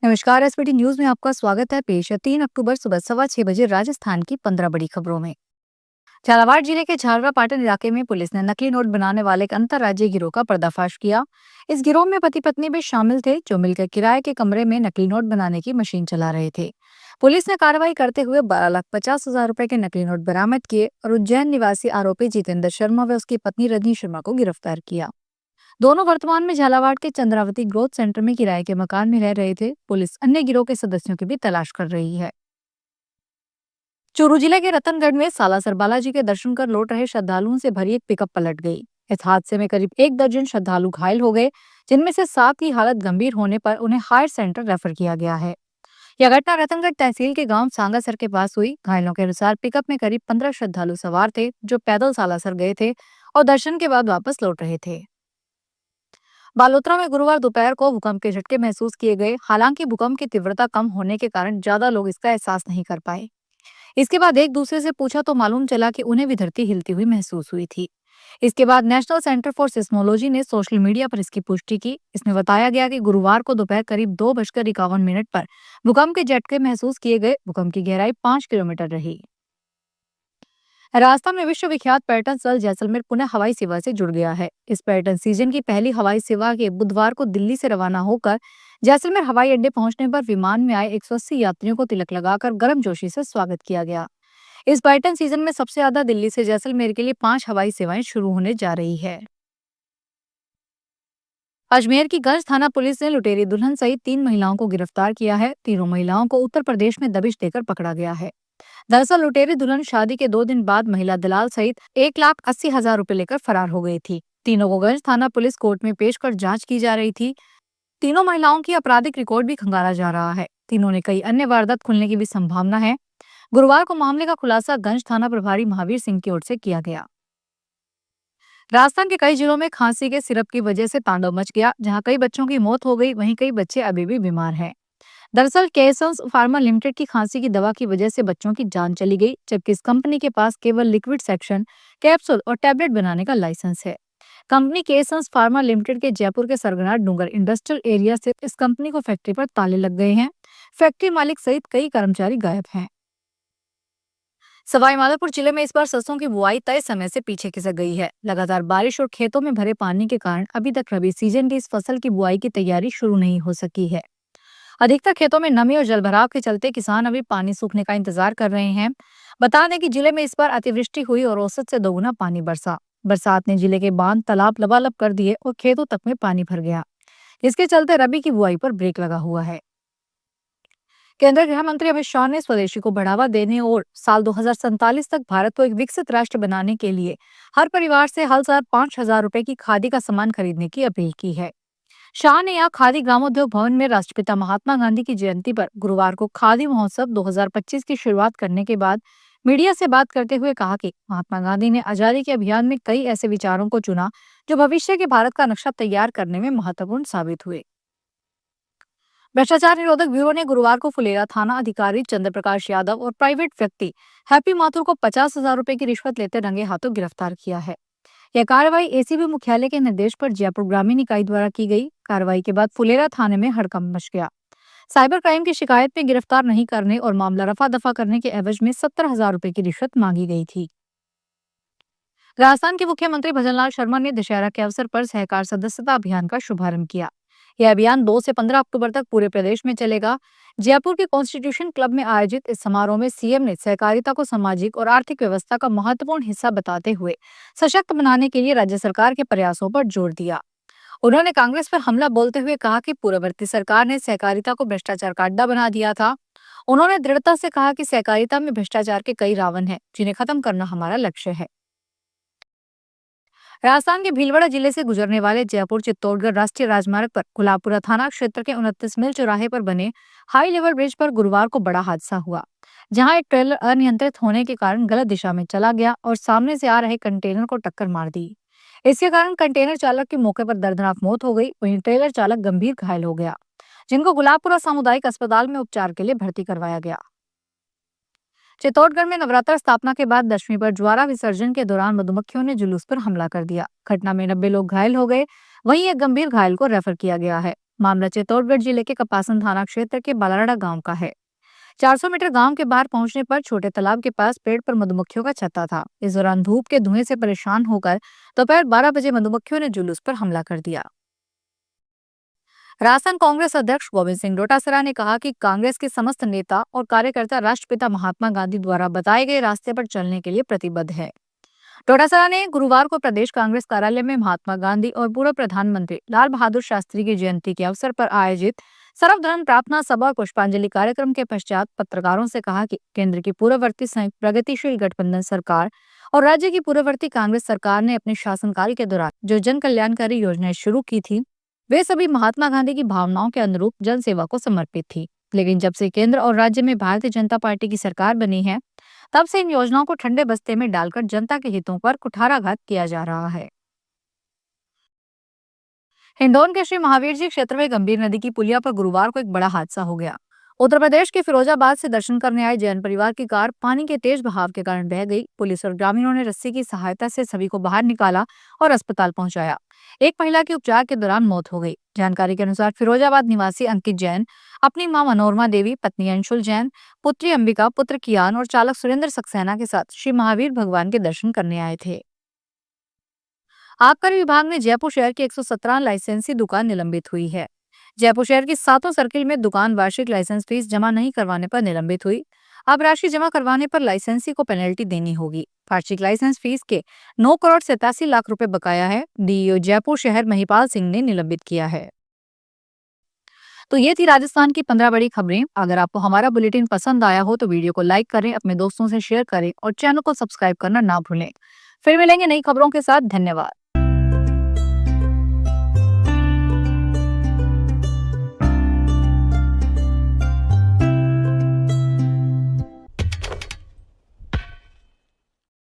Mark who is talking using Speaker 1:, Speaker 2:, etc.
Speaker 1: नमस्कार। SPT news में आपका स्वागत है। पेश है 3 अक्टूबर सुबह 6:15 राजस्थान की 15 बड़ी खबरों में। झालावाड़ जिले के झालरा पाटन इलाके में पुलिस ने नकली नोट बनाने वाले एक अंतर्राज्यीय गिरोह का पर्दाफाश किया। इस गिरोह में पति पत्नी भी शामिल थे, जो मिलकर किराए के कमरे में नकली नोट बनाने की मशीन चला रहे थे। पुलिस ने कार्रवाई करते हुए 12,50,000 रुपए के नकली नोट बरामद किए और उज्जैन निवासी आरोपी जितेंद्र शर्मा व उसकी पत्नी रजनी शर्मा को गिरफ्तार किया। दोनों वर्तमान में झालावाड़ के चंद्रावती ग्रोथ सेंटर में किराए के मकान में रह रहे थे। पुलिस अन्य गिरोह के सदस्यों की भी तलाश कर रही है। चूरू जिले के रतनगढ़ में सालासर बालाजी के दर्शन कर लौट रहे श्रद्धालुओं से भरी एक पिकअप पलट गई। इस हादसे में करीब 1 दर्जन श्रद्धालु घायल हो गए, जिनमें से 7 की हालत गंभीर होने पर उन्हें हायर सेंटर रेफर किया गया है। यह घटना रतनगढ़ तहसील के गांव सांगासर के पास हुई। घायलों के अनुसार पिकअप में करीब 15 श्रद्धालु सवार थे, जो पैदल सालासर गए थे और दर्शन के बाद वापस लौट रहे थे। बालोतरा में गुरुवार दोपहर को भूकंप के झटके महसूस किए गए। हालांकि भूकंप की तीव्रता कम होने के कारण ज्यादा लोग इसका एहसास नहीं कर पाए। इसके बाद एक दूसरे से पूछा तो मालूम चला कि उन्हें भी धरती हिलती हुई महसूस हुई थी। इसके बाद नेशनल सेंटर फॉर सिस्मोलॉजी ने सोशल मीडिया पर इसकी पुष्टि की। इसमें बताया गया कि गुरुवार को दोपहर करीब 2:51 पर भूकंप के झटके महसूस किए गए। भूकंप की गहराई 5 किलोमीटर रही। राजस्थान में विश्वविख्यात पर्यटन स्थल जैसलमेर पुनः हवाई सेवा से जुड़ गया है। इस पर्यटन सीजन की पहली हवाई सेवा के बुधवार को दिल्ली से रवाना होकर जैसलमेर हवाई अड्डे पहुंचने पर विमान में आए 180 यात्रियों को तिलक लगाकर गर्मजोशी से स्वागत किया गया। इस पर्यटन सीजन में सबसे ज्यादा दिल्ली से जैसलमेर के लिए 5 हवाई सेवाएं शुरू होने जा रही है। अजमेर की गंज थाना पुलिस ने लुटेरी दुल्हन सहित 3 महिलाओं को गिरफ्तार किया है। तीनों महिलाओं को उत्तर प्रदेश में दबिश देकर पकड़ा गया है। दरअसल लुटेरी दुल्हन शादी के 2 दिन बाद महिला दलाल सहित 1,80,000 रुपए लेकर फरार हो गई थी। तीनों को गंज थाना पुलिस कोर्ट में पेश कर जांच की जा रही थी। तीनों महिलाओं की आपराधिक रिकॉर्ड भी खंगाला जा रहा है। तीनों ने कई अन्य वारदात खुलने की भी संभावना है। गुरुवार को मामले का खुलासा गंज थाना प्रभारी महावीर सिंह की ओर से किया गया। राजस्थान के कई जिलों में खांसी के सिरप की वजह से तांडव मच गया। जहां कई बच्चों की मौत हो गई, वहीं कई बच्चे अभी भी बीमार हैं। दरअसल केसन्स फार्मा लिमिटेड की खांसी की दवा की वजह से बच्चों की जान चली गई, जबकि इस कंपनी के पास केवल लिक्विड सेक्शन, कैप्सूल और टैबलेट बनाने का लाइसेंस है। कंपनी केसन्स फार्मा लिमिटेड के जयपुर के सरगना डूंगर इंडस्ट्रियल एरिया से इस कंपनी को फैक्ट्री पर ताले लग गए हैं। फैक्ट्री मालिक सहित कई कर्मचारी गायब हैं। सवाई माधोपुर जिले में इस बार सरसों की बुआई तय समय से पीछे खिसक गई है। लगातार बारिश और खेतों में भरे पानी के कारण अभी तक रबी सीजन की इस फसल की बुआई की तैयारी शुरू नहीं हो सकी है। अधिकतर खेतों में नमी और जलभराव के चलते किसान अभी पानी सूखने का इंतजार कर रहे हैं। बता दें कि जिले में इस बार अतिवृष्टि हुई और औसत से दोगुना पानी बरसा। बरसात ने जिले के बांध तालाब लबालब कर दिए और खेतों तक में पानी भर गया, जिसके चलते रबी की बुआई पर ब्रेक लगा हुआ है। केंद्रीय गृह मंत्री अमित शाह ने स्वदेशी को बढ़ावा देने और साल 2047 तक भारत को एक विकसित राष्ट्र बनाने के लिए हर परिवार से हर साल 5,000 रुपए की खादी का सामान खरीदने की अपील की है। शाह ने यहाँ खादी ग्रामोद्योग भवन में राष्ट्रपिता महात्मा गांधी की जयंती पर गुरुवार को खादी महोत्सव 2025 की शुरुआत करने के बाद मीडिया से बात करते हुए कहा कि महात्मा गांधी ने आजादी के अभियान में कई ऐसे विचारों को चुना जो भविष्य के भारत का नक्शा तैयार करने में महत्वपूर्ण साबित हुए। भ्रष्टाचार निरोधक ब्यूरो ने गुरुवार को फुलेरा थाना अधिकारी चंद्र प्रकाश यादव और प्राइवेट व्यक्ति हैप्पी माथुर को 50,000 रुपए की रिश्वत लेते रंगे हाथों गिरफ्तार किया है। यह कार्रवाई एसीबी मुख्यालय के निर्देश पर जयपुर ग्रामीण इकाई द्वारा की गई। कार्रवाई के बाद फुलेरा थाने में हड़कंप मच गया। साइबर क्राइम की शिकायत में गिरफ्तार नहीं करने और मामला रफा दफा करने के एवज में 70,000 रुपए की रिश्वत मांगी गई थी। राजस्थान के मुख्यमंत्री भजनलाल शर्मा ने दशहरा के अवसर पर सहकार सदस्यता अभियान का शुभारंभ किया। यह अभियान 2 से 15 अक्टूबर तक पूरे प्रदेश में चलेगा। जयपुर के कॉन्स्टिट्यूशन क्लब में आयोजित इस समारोह में सीएम ने सहकारिता को सामाजिक और आर्थिक व्यवस्था का महत्वपूर्ण हिस्सा बताते हुए सशक्त बनाने के लिए राज्य सरकार के प्रयासों पर जोर दिया। उन्होंने कांग्रेस पर हमला बोलते हुए कहा कि पूर्ववर्ती सरकार ने सहकारिता को भ्रष्टाचार का अड्डा बना दिया था। उन्होंने दृढ़ता से कहा कि सहकारिता में भ्रष्टाचार के कई रावण हैं, जिन्हें खत्म करना हमारा लक्ष्य है। राजस्थान के भीलवाड़ा जिले से गुजरने वाले जयपुर चित्तौड़गढ़ राष्ट्रीय राजमार्ग पर गुलाबपुरा थाना क्षेत्र के 29 मील चौराहे पर बने हाई लेवल ब्रिज पर गुरुवार को बड़ा हादसा हुआ, जहां एक ट्रेलर अनियंत्रित होने के कारण गलत दिशा में चला गया और सामने से आ रहे कंटेनर को टक्कर मार दी। इसके कारण कंटेनर चालक की मौके पर दर्दनाक मौत हो गई। वहीं ट्रेलर चालक गंभीर घायल हो गया, जिनको गुलाबपुरा सामुदायिक अस्पताल में उपचार के लिए भर्ती करवाया गया। चित्तौड़गढ़ में नवरात्र स्थापना के बाद दशमी पर ज्वारा विसर्जन के दौरान मधुमक्खियों ने जुलूस पर हमला कर दिया। घटना में 90 लोग घायल हो गए, वहीं एक गंभीर घायल को रेफर किया गया है। मामला चित्तौड़गढ़ जिले के कपासन थाना क्षेत्र के बालाड़ा गांव का है। 400 मीटर गांव के बाहर पहुंचने पर छोटे तालाब के पास पेड़ पर मधुमक्खियों का छत्ता था। इस दौरान धूप के धुएं से परेशान होकर दोपहर 12 बजे मधुमक्खियों ने जुलूस पर हमला कर दिया। राजस्थान कांग्रेस अध्यक्ष गोविंद सिंह डोटासरा ने कहा कि कांग्रेस के समस्त नेता और कार्यकर्ता राष्ट्रपिता महात्मा गांधी द्वारा बताए गए रास्ते पर चलने के लिए प्रतिबद्ध है। डोटासरा ने गुरुवार को प्रदेश कांग्रेस कार्यालय में महात्मा गांधी और पूर्व प्रधानमंत्री लाल बहादुर शास्त्री की जयंती के अवसर पर आयोजित सर्वधर्म प्रार्थना सभा और पुष्पांजलि कार्यक्रम के पश्चात पत्रकारों से कहा कि केंद्र की पूर्ववर्ती संयुक्त प्रगतिशील गठबंधन सरकार और राज्य की पूर्ववर्ती कांग्रेस सरकार ने अपने शासनकाल के दौरान जो जन कल्याणकारी योजनाएं शुरू की थी वे सभी महात्मा गांधी की भावनाओं के अनुरूप जन सेवा को समर्पित थी। लेकिन जब से केंद्र और राज्य में भारतीय जनता पार्टी की सरकार बनी है, तब से इन योजनाओं को ठंडे बस्ते में डालकर जनता के हितों पर कुठाराघात किया जा रहा है। हिंडौन के श्री महावीर जी क्षेत्र में गंभीर नदी की पुलिया पर गुरुवार को एक बड़ा हादसा हो गया। उत्तर प्रदेश के फिरोजाबाद से दर्शन करने आए जैन परिवार की कार पानी के तेज बहाव के कारण बह गई। पुलिस और ग्रामीणों ने रस्सी की सहायता से सभी को बाहर निकाला और अस्पताल पहुंचाया। एक महिला की उपचार के दौरान मौत हो गई। जानकारी के अनुसार फिरोजाबाद निवासी अंकित जैन अपनी मां मनोरमा देवी, पत्नी अंशुल जैन, पुत्री अंबिका, पुत्र कियान और चालक सुरेंद्र सक्सेना के साथ श्री महावीर भगवान के दर्शन करने आए थे। आबकारी विभाग ने जयपुर शहर की 117 लाइसेंसी दुकान निलंबित हुई है। जयपुर शहर की 7 सर्किल में दुकान वार्षिक लाइसेंस फीस जमा नहीं करवाने पर निलंबित हुई। अब राशि जमा करवाने पर लाइसेंसी को पेनल्टी देनी होगी। वार्षिक लाइसेंस फीस के 9 करोड़ 87 लाख रुपए बकाया है। डीईओ जयपुर शहर महिपाल सिंह ने निलंबित किया है। तो ये थी राजस्थान की 15 बड़ी खबरें। अगर आपको हमारा बुलेटिन पसंद आया हो तो वीडियो को लाइक करें, अपने दोस्तों से शेयर करें और चैनल को सब्सक्राइब करना ना भूलें। फिर मिलेंगे नई खबरों के साथ। धन्यवाद।